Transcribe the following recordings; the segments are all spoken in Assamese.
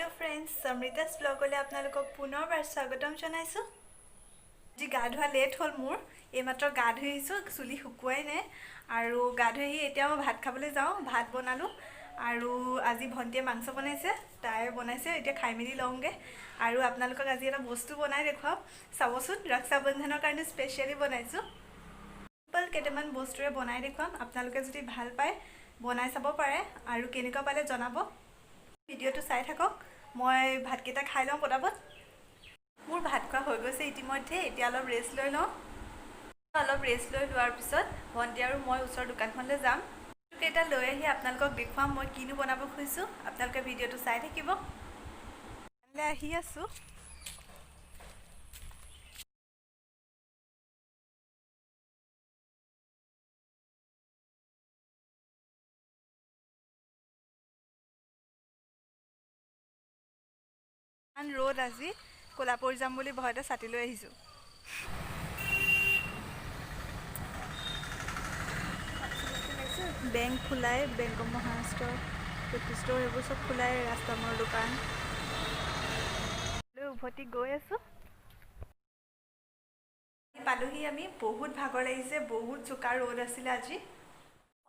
हेलो फ्रेंड्स, समृतास ब्लगले आपनालोকক पुनरबार स्वागतम जनाइছো। जी गा धुआ लेट हल मोर एमात्र गा धुइছো, चुली शुकुवाई नै आरो गा धुइ एतिया मैं भात खाबले जाऊँ। भात बनालो आरो আজি भन्टिये मांस बनाइছে, ताई बनाइছে एतिया खाइ मिली लওঁगे आरो आपनालोকক আজি এটা বস্তু बनाइ देखुৱাম। চাবচোন रक्षाबंधনৰ কাৰণে স্পেশালি बनाइছো। सिम्पल केटामान बस्तुरे बनाइ देखुৱাম। आपनालोके যদি ভাল পায় बनाइ চাব পাৰে आरो केनेকুৱা पाले जनाब। ভিডিওটো চাই থাকক। মই ভাতকেইটা খাই লওঁ পটাপট। মোৰ ভাত খোৱা হৈ গৈছে ইতিমধ্যে। এতিয়া অলপ ৰেষ্ট লৈ লওঁ। অলপ ৰেষ্ট লৈ লোৱাৰ পিছত ভণ্টি আৰু মই ওচৰৰ দোকানখনলৈ যাম। কেইটা লৈ আহি আপোনালোকক দেখুৱাম মই কিনো বনাব খুজিছোঁ। আপোনালোকে ভিডিওটো চাই থাকিব। আহি আছোঁ। ৰ'দ আজি ক'লা পৰি যাম বুলি ভয়তে ছাতি লৈ আহিছোঁ। বেংক খোলাই, বেংক অফ মহাৰাষ্ট্ৰ, পেটি ষ্ট'ৰ এইবোৰ চব খোলাই, ৰাস্তামৰ দোকান লৈ উভতি গৈ আছোঁ। পালোহি আমি। বহুত ভাগৰ লাগিছে, বহুত চোকা ৰ'দ আছিলে আজি।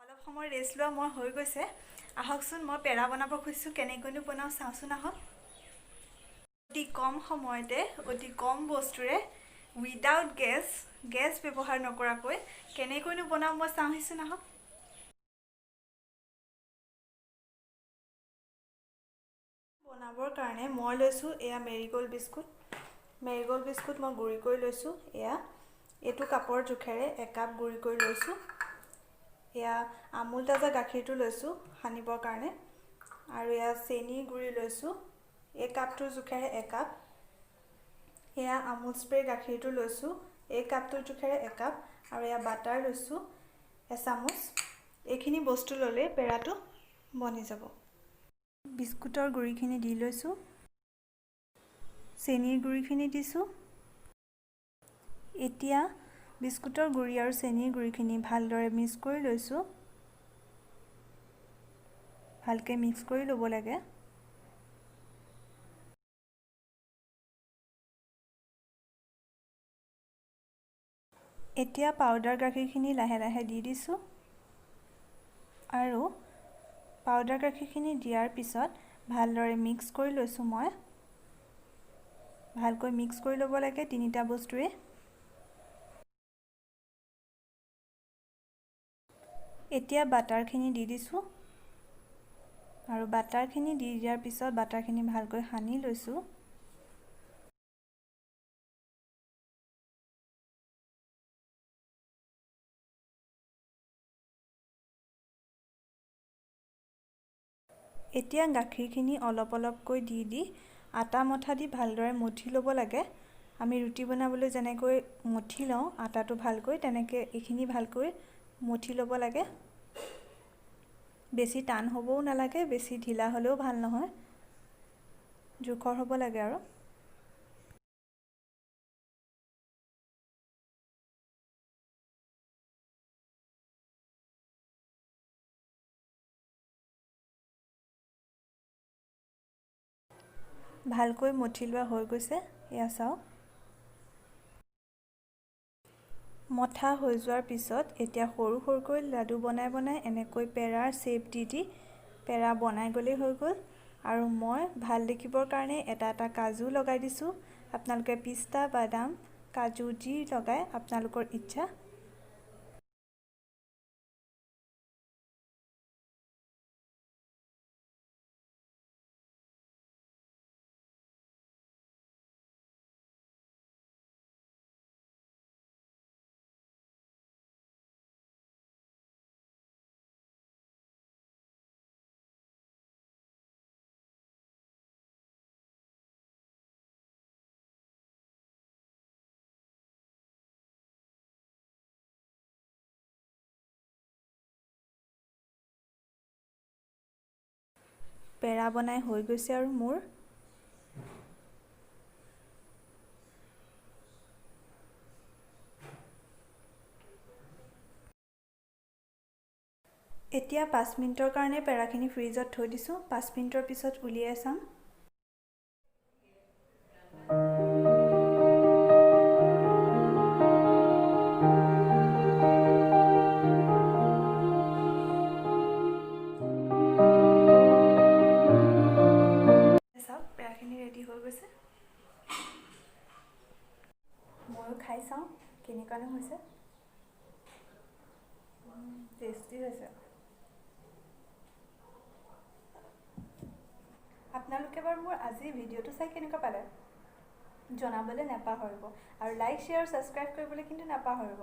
অলপ সময় ৰেষ্ট লোৱা মই হৈ গৈছে। আহকচোন মই পেৰা বনাব খুজিছোঁ। কেনেকৈনো বনাওঁ চাওঁচোন আহক। অতি কম সময়তে অতি কম বস্তুৰে উইদাউট গেছ ব্যৱহাৰ নকৰাকৈ কেনেকৈনো বনাওঁ মই চাওঁহিচোন আহক। বনাবৰ কাৰণে মই লৈছোঁ এয়া মেৰিগ'ল্ড বিস্কুট। মেৰিগ'ল্ড বিস্কুট মই গুড়ি কৰি লৈছোঁ। এইটো কাপৰ জোখেৰে 1 কাপ গুড়ি কৰি লৈছোঁ। এয়া আমুল তাজা গাখীৰটো লৈছোঁ সানিবৰ কাৰণে। আৰু এয়া চেনি গুড়ি লৈছোঁ। এই কাপটোৰ জোখেৰে 1 কাপ। এয়া আমুল স্প্ৰে গাখীৰটো লৈছোঁ। এই কাপটোৰ জোখেৰে 1 কাপ। আৰু এয়া বাটাৰ লৈছোঁ এচামুচ। এইখিনি বস্তু ল'লে পেৰাটো বনি যাব। বিস্কুটৰ গুড়িখিনি দি লৈছোঁ। চেনিৰ গুড়িখিনি দিছোঁ। এতিয়া বিস্কুটৰ গুড়ি আৰু চেনিৰ গুড়িখিনি ভালদৰে মিক্স কৰি লৈছোঁ। ভালকৈ মিক্স কৰি ল'ব লাগে। এতিয়া পাউডাৰ গাখীৰখিনি লাহে লাহে দি দিছোঁ। আৰু পাউডাৰ গাখীৰখিনি দিয়াৰ পিছত ভালদৰে মিক্স কৰি লৈছোঁ মই। ভালকৈ মিক্স কৰি ল'ব লাগে তিনিটা বস্তুৱে। এতিয়া বাটাৰখিনি দি দিছোঁ। আৰু বাটাৰখিনি দি দিয়াৰ পিছত বাটাৰখিনি ভালকৈ সানি লৈছোঁ। এতিয়া গাখীৰখিনি অলপ অলপকৈ দি আটা মঠা দি ভালদৰে মঠি ল'ব লাগে। আমি ৰুটি বনাবলৈ যেনেকৈ মঠি লওঁ আটাটো ভালকৈ, তেনেকৈ এইখিনি ভালকৈ মঠি ল'ব লাগে। বেছি টান হ'বও নালাগে, বেছি ঢিলা হ'লেও ভাল নহয়। জোখৰ হ'ব লাগে আৰু। ভালকৈ মঠি লোৱা হৈ গৈছে। এয়া চাওক। মঠা হৈ যোৱাৰ পিছত এতিয়া সৰু সৰুকৈ লাডু বনাই বনাই এনেকৈ পেৰাৰ শ্বেপ দি পেৰা বনাই গ'লেই হৈ গ'ল। আৰু মই ভাল দেখিবৰ কাৰণে এটা এটা কাজু লগাই দিছোঁ। আপোনালোকে পিস্তা, বাদাম, কাজু যি লগায় আপোনালোকৰ ইচ্ছা। পেৰা বনাই হৈ গৈছে আৰু মোৰ। এতিয়া 5 মিনিটৰ কাৰণে পেৰাখিনি ফ্ৰিজত থৈ দিছোঁ। 5 মিনিটৰ পিছত উলিয়াই চাম। ময়ো খাই চাওঁ কেনেকুৱানো হৈছে। টেষ্টি হৈছে। আপোনালোকে বাৰু মোৰ আজিৰ ভিডিঅ'টো চাই কেনেকুৱা পালে জনাবলৈ নাপাহৰিব আৰু লাইক শ্বেয়াৰ ছাবস্ক্ৰাইব কৰিবলৈ কিন্তু নাপাহৰিব।